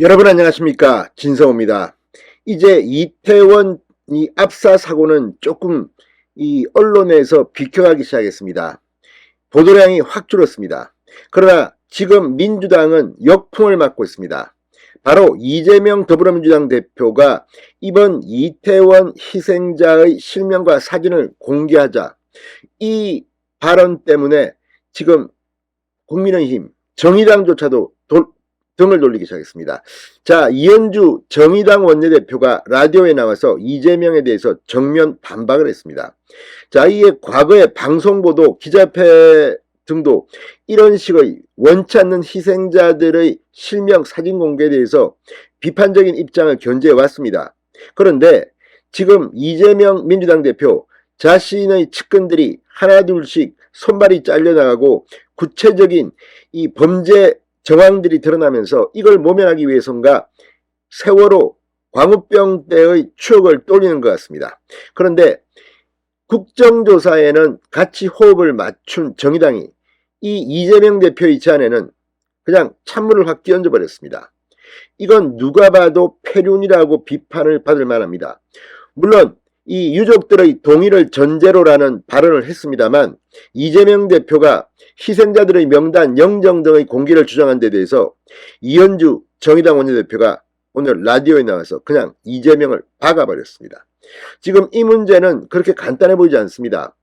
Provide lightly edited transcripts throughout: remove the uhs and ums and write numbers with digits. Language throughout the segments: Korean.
여러분 안녕하십니까, 진성호입니다. 이제 이태원 이 압사 사고는 조금 이 언론에서 비켜가기 시작했습니다. 보도량이 확 줄었습니다. 그러나 지금 민주당은 역풍을 맞고 있습니다. 바로 이재명 더불어민주당 대표가 이번 이태원 희생자의 실명과 사진을 공개하자, 이 발언 때문에 지금 국민의힘, 정의당조차도 등을 돌리기 시작했습니다. 자, 이현주 정의당 원내대표가 라디오에 나와서 이재명에 대해서 정면 반박을 했습니다. 자, 이게 과거에 방송보도, 기자회 등도 이런 식의 원치 않는 희생자들의 실명 사진 공개에 대해서 비판적인 입장을 견지해 왔습니다. 그런데 지금 이재명 민주당 대표 자신의 측근들이 하나둘씩 손발이 잘려나가고 구체적인 이 범죄 정황들이 드러나면서 이걸 모면하기 위해서인가 세월호 광우병 때의 추억을 떠올리는 것 같습니다. 그런데 국정조사에는 같이 호흡을 맞춘 정의당이 이 이재명 대표의 제안에는 그냥 찬물을 확 끼얹어 버렸습니다. 이건 누가 봐도 폐륜이라고 비판을 받을 만합니다. 물론 이 유족들의 동의를 전제로라는 발언을 했습니다만, 이재명 대표가 희생자들의 명단, 영정 등의 공개를 주장한 데 대해서 이현주 정의당 원내대표가 오늘 라디오에 나와서 그냥 이재명을 박아버렸습니다. 지금 이 문제는 그렇게 간단해 보이지 않습니다.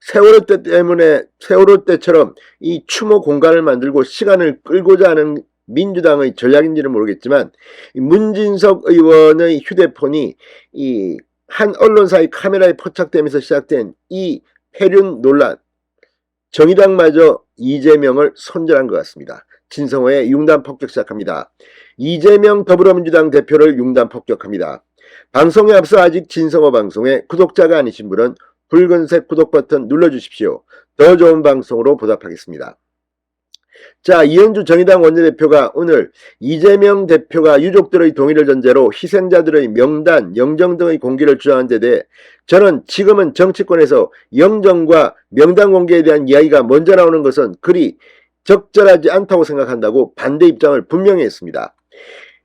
세월호 때처럼 이 추모 공간을 만들고 시간을 끌고자 하는 민주당의 전략인지는 모르겠지만, 문진석 의원의 휴대폰이 이 한 언론사의 카메라에 포착되면서 시작된 이 폐륜 논란, 정의당마저 이재명을 손절한 것 같습니다. 진성호의 융단 폭격 시작합니다. 이재명 더불어민주당 대표를 융단 폭격합니다. 방송에 앞서 아직 진성호 방송에 구독자가 아니신 분은 붉은색 구독 버튼 눌러주십시오. 더 좋은 방송으로 보답하겠습니다. 자, 이현주 정의당 원내대표가 오늘 이재명 대표가 유족들의 동의를 전제로 희생자들의 명단, 영정 등의 공개를 주장한 데 대해 저는 지금은 정치권에서 영정과 명단 공개에 대한 이야기가 먼저 나오는 것은 그리 적절하지 않다고 생각한다고 반대 입장을 분명히 했습니다.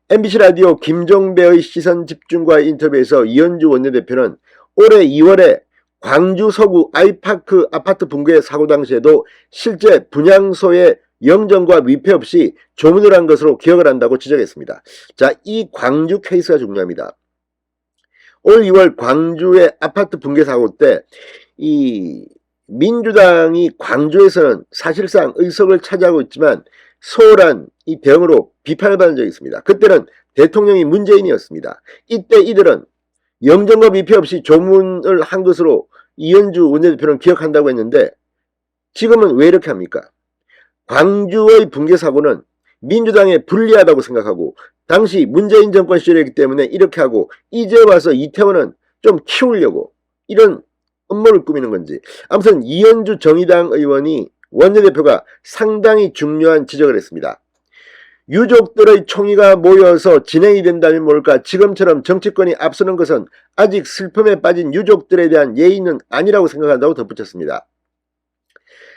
MBC 라디오 김종배의 시선집중과의 인터뷰에서 이현주 원내대표는 올해 2월에 광주 서구 아이파크 아파트 붕괴 사고 당시에도 실제 분향소에 영정과 위패 없이 조문을 한 것으로 기억을 한다고 지적했습니다. 자, 이 광주 케이스가 중요합니다. 올 2월 광주의 아파트 붕괴 사고 때 이 민주당이 광주에서는 사실상 의석을 차지하고 있지만 소홀한 이 대응으로 비판을 받은 적이 있습니다. 그때는 대통령이 문재인이었습니다. 이때 이들은 영정과 위패 없이 조문을 한 것으로 이현주 원내대표는 기억한다고 했는데, 지금은 왜 이렇게 합니까? 광주의 붕괴 사고는 민주당에 불리하다고 생각하고 당시 문재인 정권 시절이기 때문에 이렇게 하고, 이제 와서 이태원은 좀 키우려고 이런 음모를 꾸미는 건지. 아무튼 이현주 정의당 의원이 원내대표가 상당히 중요한 지적을 했습니다. 유족들의 총의가 모여서 진행이 된다면 모를까, 지금처럼 정치권이 앞서는 것은 아직 슬픔에 빠진 유족들에 대한 예의는 아니라고 생각한다고 덧붙였습니다.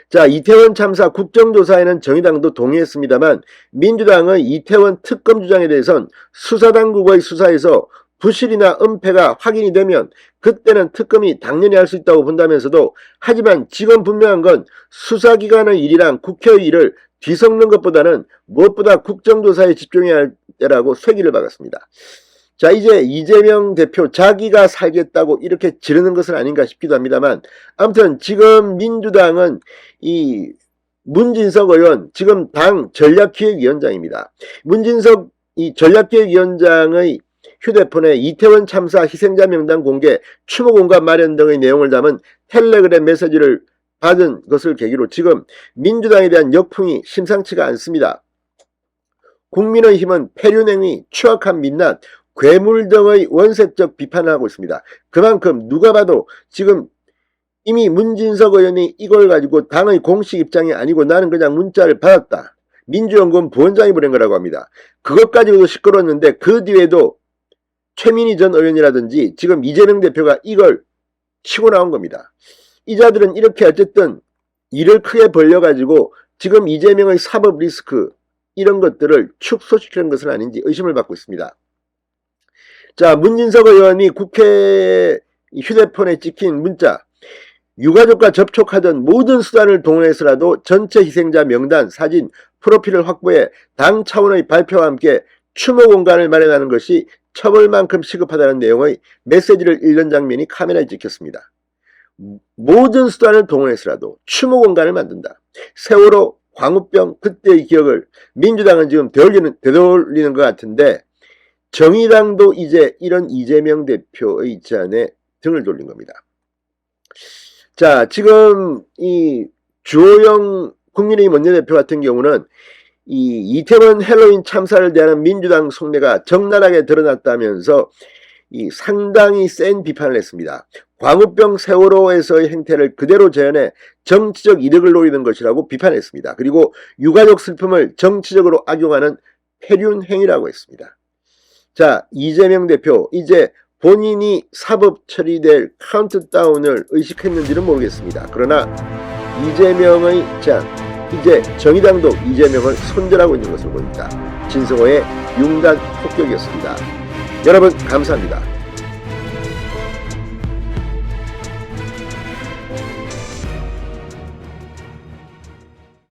자, 이태원 참사 국정조사에는 정의당도 동의했습니다만 민주당의 이태원 특검 주장에 대해선 수사당국의 수사에서 부실이나 은폐가 확인이 되면 그때는 특검이 당연히 할 수 있다고 본다면서도, 하지만 지금 분명한 건 수사기관의 일이랑 국회의 일을 뒤섞는 것보다는 무엇보다 국정조사에 집중해야 할 때라고 쐐기를 박았습니다. 자, 이제 이재명 대표 자기가 살겠다고 이렇게 지르는 것은 아닌가 싶기도 합니다만, 아무튼 지금 민주당은 이 문진석 의원, 지금 당 전략기획위원장입니다. 문진석 이 전략기획위원장의 휴대폰에 이태원 참사 희생자 명단 공개, 추모 공간 마련 등의 내용을 담은 텔레그램 메시지를 받은 것을 계기로 지금 민주당에 대한 역풍이 심상치가 않습니다. 국민의힘은 폐륜행위, 추악한 민낯, 괴물 등의 원색적 비판을 하고 있습니다. 그만큼 누가 봐도 지금 이미 문진석 의원이 이걸 가지고 당의 공식 입장이 아니고 나는 그냥 문자를 받았다, 민주연구원 부원장이 보낸 거라고 합니다. 그것 가지고도 시끄러웠는데 그 뒤에도 최민희 전 의원이라든지 지금 이재명 대표가 이걸 치고 나온 겁니다. 이 자들은 이렇게 어쨌든 일을 크게 벌려가지고 지금 이재명의 사법 리스크, 이런 것들을 축소시키는 것은 아닌지 의심을 받고 있습니다. 자, 문진석 의원이 국회 휴대폰에 찍힌 문자, 유가족과 접촉하던 모든 수단을 동원해서라도 전체 희생자 명단, 사진, 프로필을 확보해 당 차원의 발표와 함께 추모 공간을 마련하는 것이 처벌만큼 시급하다는 내용의 메시지를 읽는 장면이 카메라에 찍혔습니다. 모든 수단을 동원해서라도 추모 공간을 만든다. 세월호, 광우병, 그때의 기억을 민주당은 지금 되돌리는 것 같은데 정의당도 이제 이런 이재명 대표의 제안에 등을 돌린 겁니다. 자, 지금 이 주호영 국민의힘 원내대표 같은 경우는 이 이태원 헬로윈 참사를 대하는 민주당 속내가 적나라하게 드러났다면서 이 상당히 센 비판을 했습니다. 광우병 세월호에서의 행태를 그대로 재현해 정치적 이득을 노리는 것이라고 비판했습니다. 그리고 유가족 슬픔을 정치적으로 악용하는 폐륜 행위라고 했습니다. 자, 이재명 대표 이제 본인이 사법 처리될 카운트다운을 의식했는지는 모르겠습니다. 그러나 이재명의 제안, 이제 정의당도 이재명을 손절하고 있는 것으로 보입니다. 진성호의 융단 폭격이었습니다. 여러분 감사합니다.